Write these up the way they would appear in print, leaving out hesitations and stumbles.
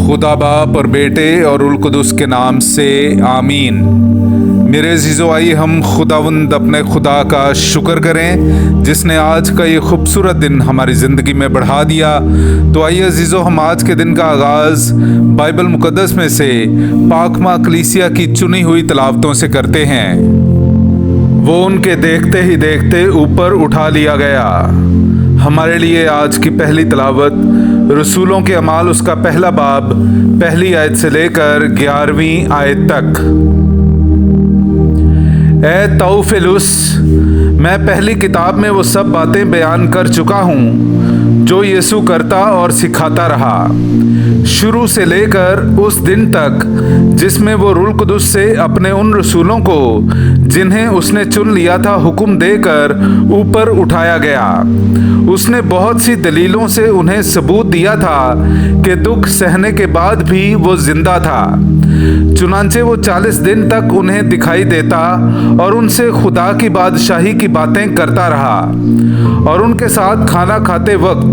खुदा बाप और बेटे और रुल कुदुस के नाम से आमीन। मेरे अजीज़ो, आइए हम खुदावंद अपने खुदा का शुक्र करें जिसने आज का ये खूबसूरत दिन हमारी ज़िंदगी में बढ़ा दिया। तो आइए अजीज़ो, हम आज के दिन का आगाज़ बाइबल मुक़द्दस में से पाकमा कलीसिया की चुनी हुई तलावतों से करते हैं। वो उनके देखते ही देखते ऊपर उठा लिया गया। हमारे लिए आज की पहली तलावत रसूलों के अमाल उसका पहला बाब पहली आयत से लेकर 11वीं आयत तक। ए तौफिलुस, मैं पहली किताब में वो सब बातें बयान कर चुका हूँ जो यीशु करता और सिखाता रहा, शुरू से लेकर उस दिन तक जिसमें वो रूह कुदुस से अपने उन रसूलों को जिन्हें उसने चुन लिया था हुक्म देकर ऊपर उठाया गया। उसने बहुत सी दलीलों से उन्हें सबूत दिया था कि दुख सहने के बाद भी वो जिंदा था। चुनांचे वो 40 दिन तक उन्हें दिखाई देता और उनसे खुदा की बादशाही की बातें करता रहा, और उनके साथ खाना खाते वक्त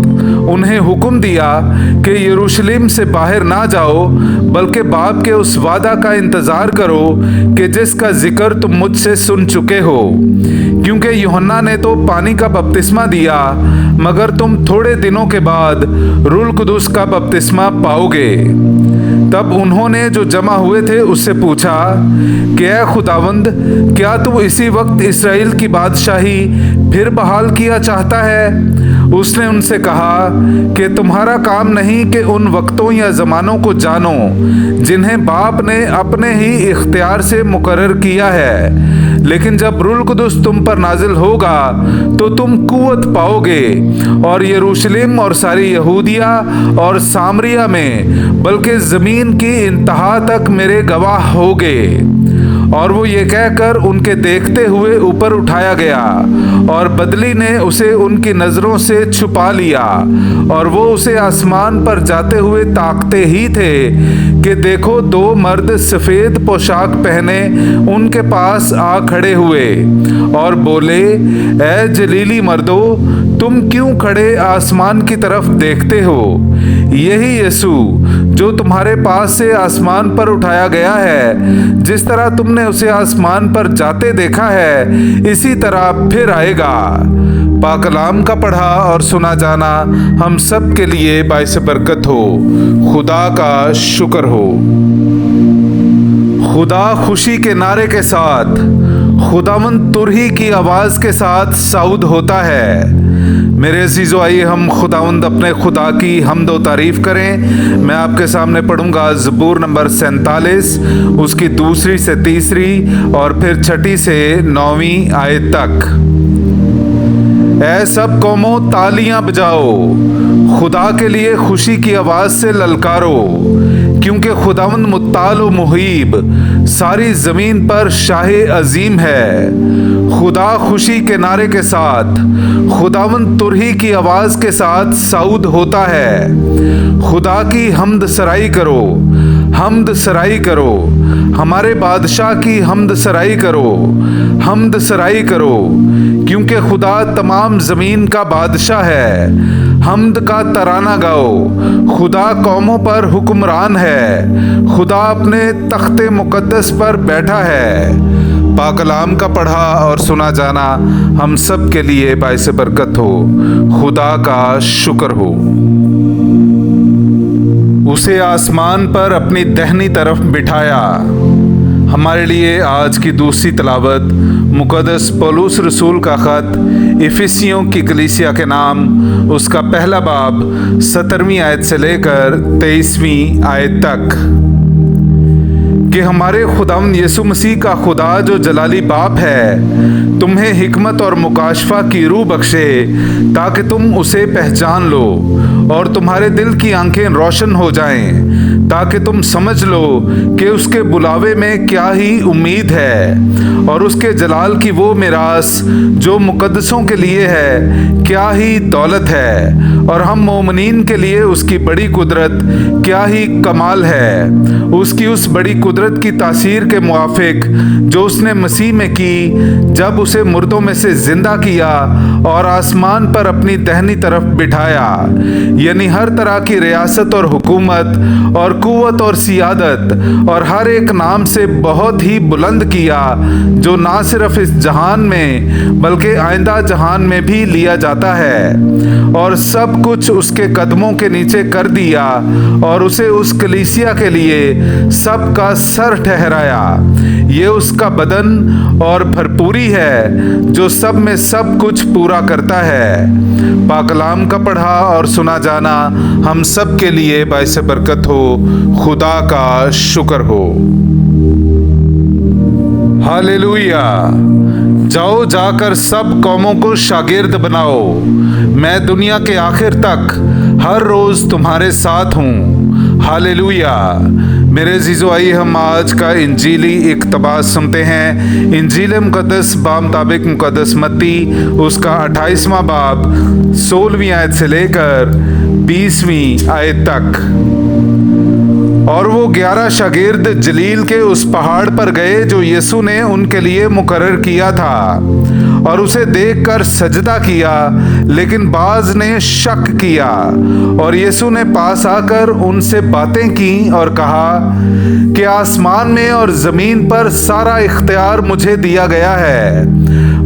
उन्हें हुक्म दिया कि यरूशलेम से बाहर ना जाओ, बल्कि बाप के उस वादा का इंतज़ार करो कि जिसका जिक्र तुम मुझसे सुन चुके हो। क्योंकि यूहन्ना ने तो पानी का बपतिस्मा दिया, मगर तुम थोड़े दिनों के बाद रूह कुदुस का बपतिस्मा पाओगे। तब उन्होंने जो जमा हुए थे उससे पूछा कि ऐ खुदावंद, क्या तू इसी वक्त इस्राएल की बादशाही फिर बहाल किया चाहता है? उसने उनसे कहा कि तुम्हारा काम नहीं कि उन वक्तों या ज़मानों को जानो जिन्हें बाप ने अपने ही इख्तियार से मुकर्रर किया है, लेकिन जब रूह कुदुस तुम पर नाजिल होगा तो तुम कुव्वत पाओगे और यरूशलेम और सारी यहूदिया और सामरिया में बल्कि ज़मीन की इंतहा तक मेरे गवाह होगे। और वो ये कहकर उनके देखते हुए ऊपर उठाया गया, और बदली ने उसे उनकी नज़रों से छुपा लिया, और वो उसे आसमान पर जाते हुए ताकते ही थे कि देखो, दो मर्द सफ़ेद पोशाक पहने उनके पास आ खड़े हुए और बोले, ए जलीली मर्दो, तुम क्यों खड़े आसमान की तरफ देखते हो? यही यीशु जो तुम्हारे पास से आसमान पर उठाया गया है, जिस तरह तुमने उसे आसमान पर जाते देखा है, इसी तरह फिर आएगा। पाक कलाम का पढ़ा और सुना जाना हम सब के लिए बाइस बरकत हो। खुदा का शुक्र हो। खुदा खुशी के नारे के साथ, खुदावंद तुरही की आवाज़ के साथ साउद होता है। मेरे अजीज़ो, आइए हम खुदावंद अपने खुदा की हम्द व तारीफ़ करें। मैं आपके सामने पढ़ूंगा ज़बूर नंबर 47, उसकी 2 से 3 और फिर 6 से 9वीं आयत तक। ऐ सब कौमों, तालियां बजाओ, खुदा के लिए खुशी की आवाज़ से ललकारो, क्योंकि खुदावंद मुत्ताल व मुहीब सारी ज़मीन पर शाहे अजीम है। खुदा खुशी के नारे के साथ, खुदावंद तुरही की आवाज़ के साथ साउद होता है। खुदा की हम्द सराई करो, हम्द सराई करो, हमारे बादशाह की हम्द सराई करो, हम्द सराई करो, क्योंकि खुदा तमाम ज़मीन का बादशाह है। हम्द का तराना गाओ, खुदा कौमों पर हुक्मरान है, खुदा अपने तख्ते मुकद्दस पर बैठा है। पाक कलाम का पढ़ा और सुना जाना हम सब के लिए बाइस बरकत हो। खुदा का शुक्र हो। उसे आसमान पर अपनी दाहिनी तरफ बिठाया। हमारे लिए आज की दूसरी तलावत मुक़द्दस पौलुस रसूल का ख़त इफिसियों की कलीसिया के नाम उसका पहला बाब 17वीं आयत से लेकर 23वीं आयत तक। कि हमारे खुदावंद यीशु मसीह का खुदा जो जलाली बाप है तुम्हें हिकमत और मुकाशफा की रूह बख्शे, ताकि तुम उसे पहचान लो और तुम्हारे दिल की आंखें रोशन हो जाएं, ताकि तुम समझ लो कि उसके बुलावे में क्या ही उम्मीद है, और उसके जलाल की वो मिरास जो मुकद्दसों के लिए है क्या ही दौलत है, और हम मोमिनीन के लिए उसकी बड़ी कुदरत क्या ही कमाल है। उसकी उस बड़ी कुदरत कुदरत की तासीर के मुआफिक जो उसने मसीह में की जब उसे मुर्दों में से जिंदा किया और आसमान पर अपनी दाहिनी तरफ बिठाया, यानी हर तरह की रियासत और हुकूमत और कुव्वत और सियादत और हर एक नाम से बहुत ही बुलंद किया, जो ना सिर्फ इस जहान में बल्कि आइंदा जहान में भी लिया जाता है, और सब कुछ उसके कदमों के नीचे कर दिया और उसे उस कलीसिया के लिए सबका सर ठहराया। ये उसका बदन और भरपूरी है जो सब में सब कुछ पूरा करता है। पाकलाम का पढ़ा और सुना जाना हम सब के लिए बाइस बरकत हो। खुदा का शुक्र हो। हालेलुया। जाओ, जाकर सब कौमों को शागिर्द बनाओ। मैं दुनिया के आखिर तक हर रोज तुम्हारे साथ हूँ। हालेलुया। मेरे अज़ीज़ो, आइए हम आज का इंजीली इक़्तिबास सुनते हैं। इंजील मुक़द्दस बामुताबिक मुक़द्दस मत्ती उसका 28वां बाब 16वीं आयत से लेकर 20वीं आयत तक। और वो 11 शागिर्द जलील के उस पहाड़ पर गए जो यीशु ने उनके लिए मुकर्रर किया था, और उसे देखकर सजदा किया, लेकिन बाज ने शक किया। और यीशु ने पास आकर उनसे बातें की और कहा कि आसमान में और ज़मीन पर सारा इख्तियार मुझे दिया गया है।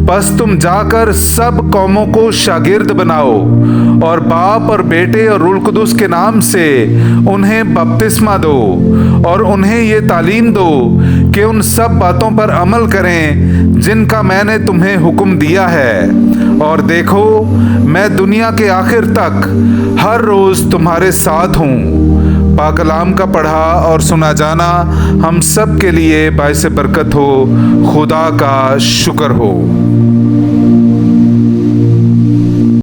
बस तुम जाकर सब कौमों को शागिर्द बनाओ और बाप और बेटे और रूह कुदुस के नाम से उन्हें बपतिस्मा दो, और उन्हें ये तालीम दो कि उन सब बातों पर अमल करें जिनका मैंने तुम्हें हुक्म दिया है। और देखो, मैं दुनिया के आखिर तक हर रोज तुम्हारे साथ हूँ। पाकलाम का पढ़ा और सुना जाना हम सब के लिए बाइस बरकत हो। खुदा का शुक्र हो।